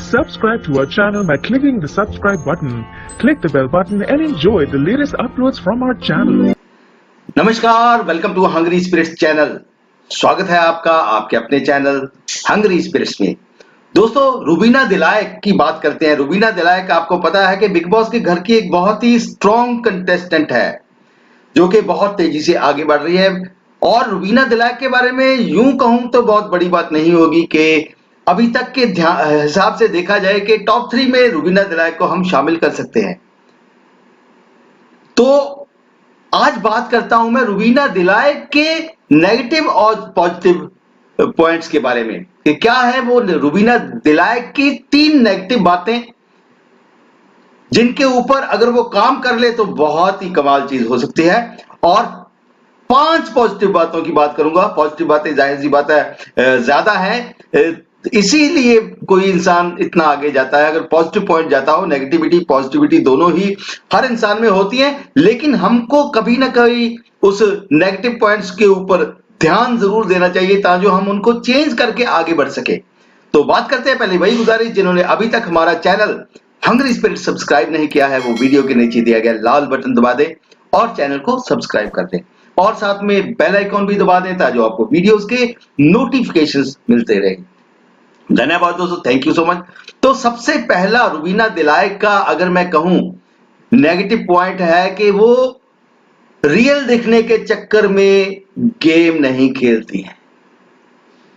Subscribe to our channel by clicking the subscribe button. Click the bell button and enjoy the latest uploads from our channel. नमस्कार, welcome to hungry spirits channel. स्वागत है आपका आपके अपने channel hungry spirits में। दोस्तों, रुबीना दिलायक की बात करते हैं। रुबीना दिलायक आपको पता है कि बिग बॉस के घर की एक बहुत ही स्ट्रॉन्ग कंटेस्टेंट है जो कि बहुत तेजी से आगे बढ़ रही है। और रुबीना दिलायक के बारे में यूं कहूं तो बहुत बड़ी बात नहीं होगी कि अभी तक के हिसाब से देखा जाए कि टॉप 3 में रुबीना दिलायक को हम शामिल कर सकते हैं। तो आज बात करता हूं मैं रुबीना दिलायक के नेगेटिव और पॉजिटिव पॉइंट्स के बारे में कि क्या है वो रुबीना दिलायक की 3 नेगेटिव बातें जिनके ऊपर अगर वो काम कर ले तो बहुत ही कमाल चीज हो सकती है, और 5 पॉजिटिव बातों की बात करूंगा। पॉजिटिव बातें जाहिर सी बात है ज्यादा है, इसीलिए कोई इंसान इतना आगे जाता है। अगर पॉजिटिव पॉइंट जाता हो, नेगेटिविटी पॉजिटिविटी दोनों ही हर इंसान में होती है, लेकिन हमको कभी ना कभी उस नेगेटिव पॉइंट्स के ऊपर ध्यान जरूर देना चाहिए ताकि हम उनको चेंज करके आगे बढ़ सके। तो बात करते हैं, पहले वही गुजारिश, जिन्होंने अभी तक हमारा चैनल हंग्री स्पिरिट सब्सक्राइब नहीं किया है वो वीडियो के नीचे दिया गया लाल बटन दबा दें और चैनल को सब्सक्राइब कर दें, और साथ में बेल आइकॉन भी दबा दें ताकि आपको वीडियोस के नोटिफिकेशंस मिलते रहे। धन्यवाद दोस्तों, थैंक यू सो मच। तो सबसे पहला रुबीना दिलायक का अगर मैं कहूं नेगेटिव पॉइंट है कि वो रियल दिखने के चक्कर में गेम नहीं खेलती है।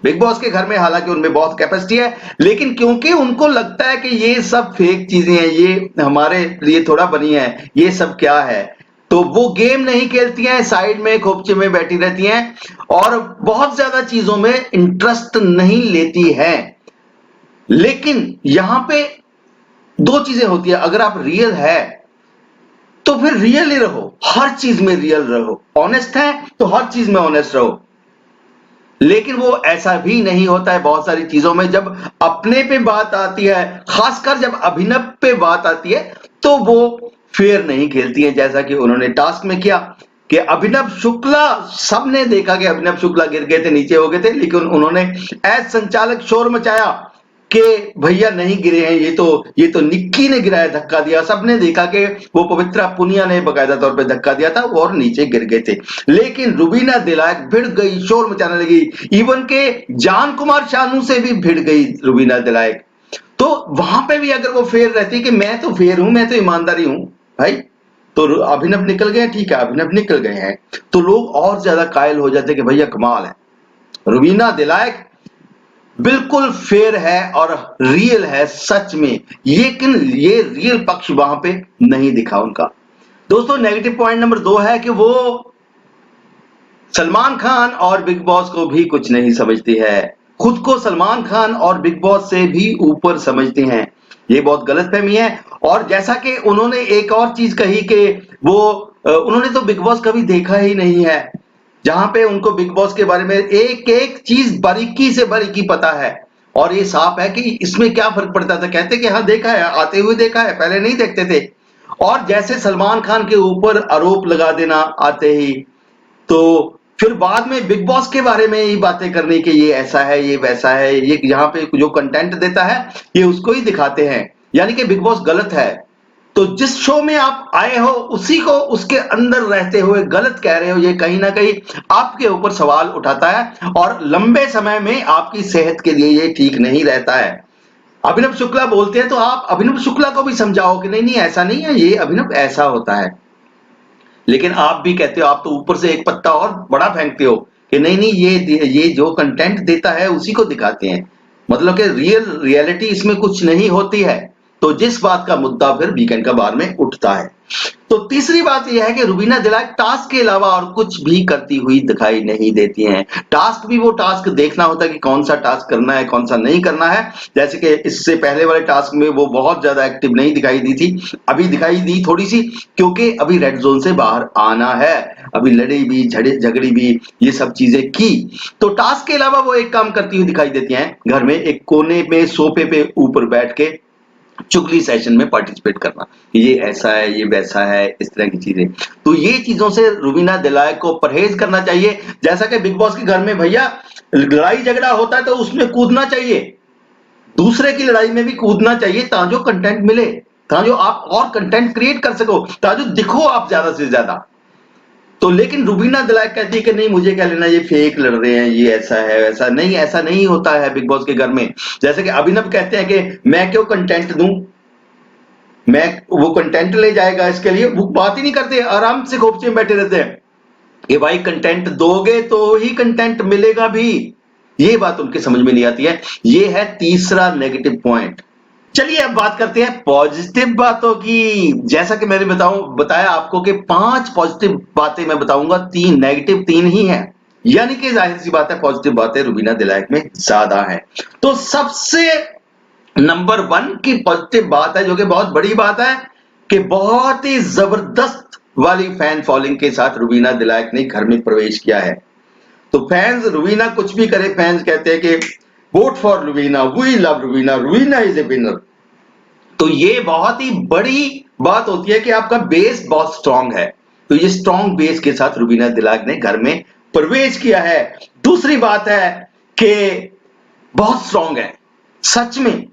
बिग बॉस के घर में हालांकि उनमें बहुत कैपेसिटी है, लेकिन क्योंकि उनको लगता है कि ये सब फेक चीजें हैं, ये हमारे लिए थोड़ा बनी है, ये सब क्या है, तो वो गेम नहीं खेलती हैं, साइड में खोपचे में बैठी रहती हैं और बहुत ज्यादा चीजों में इंटरेस्ट नहीं लेती हैं। लेकिन यहां पे 2 चीजें होती है। अगर आप रियल है तो फिर रियल ही रहो, हर चीज में रियल रहो। ऑनेस्ट है तो हर चीज में ऑनेस्ट रहो। लेकिन वो ऐसा भी नहीं होता है बहुत सारी चीजों में। जब अपने पे बात आती है, खासकर जब अभिनव पे बात आती है, तो वो फेयर नहीं खेलती है, जैसा कि उन्होंने टास्क में किया कि अभिनव शुक्ला, सबने देखा कि अभिनव शुक्ला गिर गए थे, नीचे हो गए थे, लेकिन उन्होंने एज संचालक शोर मचाया कि भैया नहीं गिरे हैं, ये तो निक्की ने गिराया, धक्का दिया। सबने देखा कि वो पवित्रा पुनिया ने बकायदा तौर पे धक्का दिया था और नीचे गिर गए थे। लेकिन रुबीना दिलायक भिड़ गई, शोर मचाने लगी, इवन के जान कुमार शानू से भी भिड़ गई रुबीना दिलायक। तो वहां पे भी अगर वो फेयर रहती कि मैं तो फेयर हूं, मैं तो ईमानदारी हूं भाई, तो अभिनव निकल गए, ठीक है अभिनव निकल गए हैं, तो लोग और ज्यादा कायल हो जाते कि भैया कमाल है, रुबीना दिलायक बिल्कुल फेयर है और रियल है सच में। लेकिन ये रियल पक्ष वहां पे नहीं दिखा उनका। दोस्तों, नेगेटिव पॉइंट नंबर 2 है कि वो सलमान खान और बिग बॉस को भी कुछ नहीं समझती है, खुद को सलमान खान और बिग बॉस से भी ऊपर समझती हैं। ये बहुत गलतफहमी है। और जैसा कि उन्होंने एक और चीज कही कि वो उन्होंने तो बिग बॉस कभी देखा ही नहीं है, जहां पे उनको बिग बॉस के बारे में एक एक चीज बारीकी से बारीकी पता है। और ये साफ है कि इसमें क्या फर्क पड़ता था, कहते कि हाँ देखा है, आते हुए देखा है, पहले नहीं देखते थे। और जैसे सलमान खान के ऊपर आरोप लगा देना आते ही, तो फिर बाद में बिग बॉस के बारे में ही बातें करने के ये ऐसा है, ये वैसा है, ये यहाँ पे जो कंटेंट देता है ये उसको ही दिखाते हैं, यानी कि बिग बॉस गलत है। तो जिस शो में आप आए हो उसी को उसके अंदर रहते हुए गलत कह रहे हो, ये कहीं ना कहीं आपके ऊपर सवाल उठाता है और लंबे समय में आपकी सेहत के लिए ये ठीक नहीं रहता है। अभिनव शुक्ला बोलते हैं तो आप अभिनव शुक्ला को भी समझाओ कि नहीं नहीं ऐसा नहीं है, ये अभिनव ऐसा होता है। लेकिन आप भी कहते हो, आप तो ऊपर से एक पत्ता और बड़ा फेंकते हो कि नहीं नहीं ये जो कंटेंट देता है उसी को दिखाते हैं, मतलब कि रियलिटी इसमें कुछ नहीं होती है। तो जिस बात का मुद्दा फिर वीकेंड का बार में उठता है। तो तीसरी बात यह है कि रुबीना दिलायक टास्क के अलावा और कुछ भी करती हुई दिखाई नहीं देती हैं। टास्क भी वो टास्क देखना होता है कि कौन सा टास्क करना है, कौन सा नहीं करना है। जैसे कि इससे पहले वाले टास्क में वो बहुत ज्यादा एक्टिव नहीं दिखाई दी थी, अभी दिखाई दी थोड़ी सी, क्योंकि अभी रेड जोन से बाहर आना है, अभी लड़ी भी, झगड़ी भी, ये सब चीजें की। तो टास्क के अलावा वो एक काम करती हुई दिखाई देती हैं, घर में एक कोने में सोफे पे ऊपर बैठ के चुगली सेशन में पार्टिसिपेट करना, ये ऐसा है, ये वैसा है, इस तरह की चीजें। तो ये चीजों से रुबीना दिलायक को परहेज करना चाहिए। जैसा कि बिग बॉस के घर में भैया लड़ाई झगड़ा होता है तो उसमें कूदना चाहिए, दूसरे की लड़ाई में भी कूदना चाहिए ताजो कंटेंट मिले, ताजो आप और कंटेंट क्रिएट कर सको, ताजो दिखो आप ज्यादा से ज्यादा। तो लेकिन रुबीना दिलायक कहती है कि नहीं मुझे क्या लेना, ये फेक लड़ रहे हैं, ये ऐसा है वैसा नहीं, ऐसा नहीं होता है बिग बॉस के घर में। जैसे कि अभिनव कहते हैं कि मैं क्यों कंटेंट दूं, मैं वो कंटेंट ले जाएगा इसके लिए, वो बात ही नहीं करते, आराम से खोपचे में बैठे रहते हैं कि भाई कंटेंट दोगे तो ही कंटेंट मिलेगा भी। ये बात उनके समझ में नहीं आती है। ये है तीसरा नेगेटिव पॉइंट। चलिए अब बात करते हैं पॉजिटिव बातों की। जैसा कि मैंने बताया आपको कि 5 पॉजिटिव बातें मैं बताऊंगा, 3 नेगेटिव 3 ही है, यानी कि जाहिर सी बात है पॉजिटिव बातें रुबीना दिलायक में ज्यादा है। तो सबसे नंबर 1 की पॉजिटिव बात है, जो कि बहुत बड़ी बात है, कि बहुत ही जबरदस्त वाली फैन फॉलोइंग के साथ रुबीना दिलायक ने घर में प्रवेश किया है। तो फैंस रुबीना कुछ भी करे, फैंस कहते हैं कि vote for Rubina, we love Rubina, Rubina is a winner. तो ये बहुत ही बड़ी बात होती है कि आपका बेस बहुत स्ट्रांग है। तो ये स्ट्रांग बेस के साथ रुबीना दिलायक ने घर में प्रवेश किया है। दूसरी बात है कि बहुत स्ट्रांग है, सच में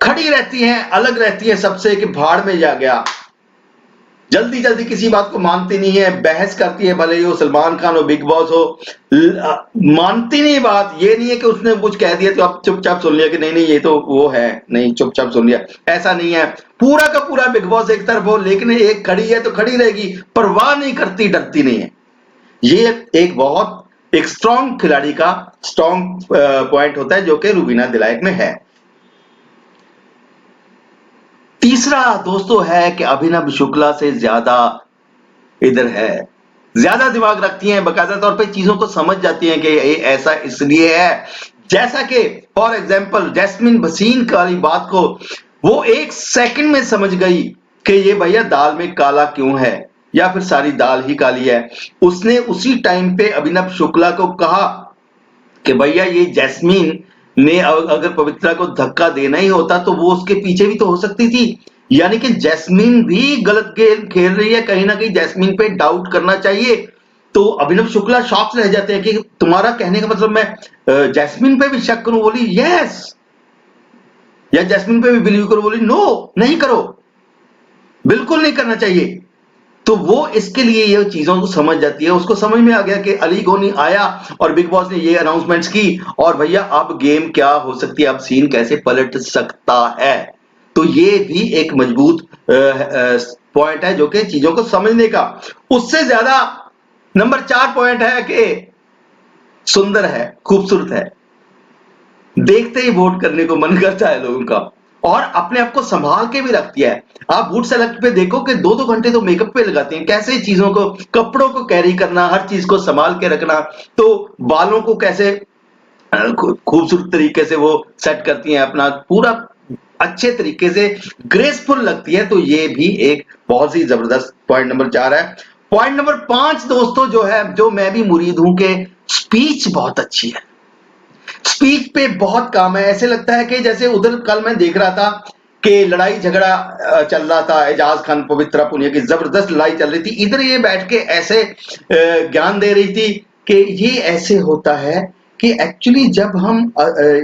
खड़ी रहती हैं, अलग रहती है सबसे, कि भाड़ में जा गया, जल्दी जल्दी किसी बात को मानती नहीं है, बहस करती है, भले ही वो सलमान खान हो, बिग बॉस हो, मानती नहीं बात। ये नहीं है कि उसने कुछ कह दिया तो आप चुपचाप सुन लिया कि नहीं नहीं ये तो वो है, नहीं चुपचाप सुन लिया, ऐसा नहीं है। पूरा का पूरा बिग बॉस एक तरफ हो, लेकिन एक खड़ी है तो खड़ी रहेगी, परवाह नहीं करती, डरती नहीं है। ये एक बहुत एक स्ट्रॉन्ग खिलाड़ी का स्ट्रॉन्ग पॉइंट होता है, जो कि रुबीना दिलायक में है। तीसरा दोस्तों है कि अभिनव शुक्ला से ज्यादा इधर है, ज्यादा दिमाग रखती हैं, बकायदा तौर पे चीजों को समझ जाती हैं कि ये ऐसा इसलिए है। जैसा कि फॉर एग्जांपल जैस्मिन भसीन वाली बात को वो 1 सेकंड में समझ गई कि ये भैया दाल में काला क्यों है, या फिर सारी दाल ही काली है। उसने उसी टाइम पे अभिनव शुक्ला को कहा कि भैया ये जैस्मीन ने अगर पवित्रा को धक्का देना ही होता तो वो उसके पीछे भी तो हो सकती थी। यानी कि जैस्मीन भी गलत गेम खेल रही है, कहीं ना कहीं जैस्मीन पे डाउट करना चाहिए। तो अभिनव शुक्ला शॉक रह जाते हैं कि तुम्हारा कहने का मतलब मैं जैस्मीन पे भी शक करूं? बोली यस, या जैस्मीन पे भी बिलीव करो? बोली नो, नहीं करो, बिल्कुल नहीं करना चाहिए। तो वो इसके लिए ये चीजों को समझ जाती है, उसको समझ में आ गया कि अली गोनी आया और बिग बॉस ने ये अनाउंसमेंट्स की, और भैया अब गेम क्या हो सकती है, अब सीन कैसे पलट सकता है। तो ये भी एक मजबूत पॉइंट है, जो कि चीजों को समझने का। उससे ज्यादा नंबर 4 पॉइंट है कि सुंदर है, खूबसूरत है, देखते ही वोट करने को मन करता है लोगों का, और अपने आप को संभाल के भी रखती है। आप बूट सेलेक्ट पे देखो कि 2-2 घंटे तो मेकअप पे लगाती हैं, कैसे चीजों को, कपड़ों को कैरी करना, हर चीज को संभाल के रखना, तो बालों को कैसे खूबसूरत तरीके से वो सेट करती हैं, अपना पूरा अच्छे तरीके से ग्रेसफुल लगती है। तो ये भी एक बहुत ही जबरदस्त पॉइंट नंबर 4 है। पॉइंट नंबर 5 दोस्तों जो है, जो मैं भी मुरीद हूं, कि स्पीच बहुत अच्छी है, स्पीच पे बहुत काम है। ऐसे लगता है कि जैसे उधर कल मैं देख रहा था कि लड़ाई झगड़ा चल रहा था, एजाज खान पवित्रा पुनिया की जबरदस्त लड़ाई चल रही थी, इधर ये बैठ के ऐसे ज्ञान दे रही थी कि ये ऐसे होता है कि एक्चुअली जब हम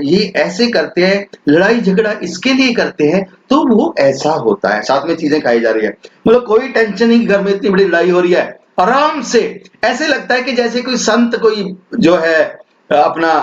ये ऐसे करते हैं, लड़ाई झगड़ा इसके लिए करते हैं, तो वो ऐसा होता है। साथ में चीजें खाई जा रही है, मतलब कोई टेंशन नहीं, घर में इतनी बड़ी लड़ाई हो रही है, आराम से। ऐसे लगता है कि जैसे कोई संत, कोई जो है अपना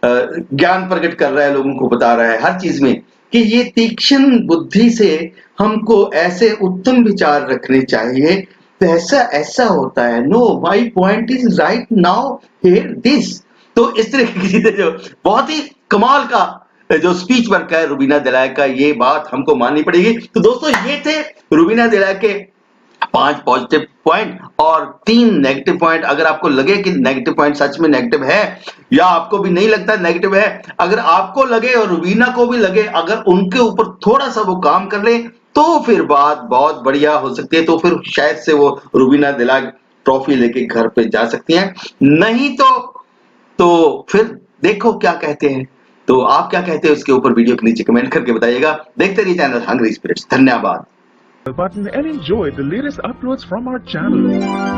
ज्ञान प्रकट कर रहा है, लोगों को बता रहा है हर चीज में, कि ये तीक्ष्ण बुद्धि से हमको ऐसे उत्तम विचार रखने चाहिए, तो ऐसा ऐसा होता है। No, my point is right now here this. तो इस तरह की चीजें जो बहुत ही कमाल का जो स्पीच वर्क है रुबीना दिलायक का, ये बात हमको माननी पड़ेगी। तो दोस्तों ये थे रुबीना दिलायक के 5 पॉजिटिव पॉइंट और 3 नेगेटिव पॉइंट। अगर आपको लगे कि नेगेटिव पॉइंट सच में नेगेटिव है, या आपको भी नहीं लगता नेगेटिव है, अगर आपको लगे और रुबीना को भी लगे, अगर उनके ऊपर थोड़ा सा वो काम कर ले, तो फिर बात बहुत बढ़िया हो सकती है। तो फिर शायद से वो रुबीना दिलायक ट्रॉफी लेके घर पे जा सकती हैं। नहीं तो फिर देखो क्या कहते हैं। तो आप क्या कहते हैं उसके ऊपर वीडियो के नीचे कमेंट करके बताइएगा। देखते रहिए चैनल हंग्री स्पिरिट्स। धन्यवाद। Button and enjoy the latest uploads from our channel.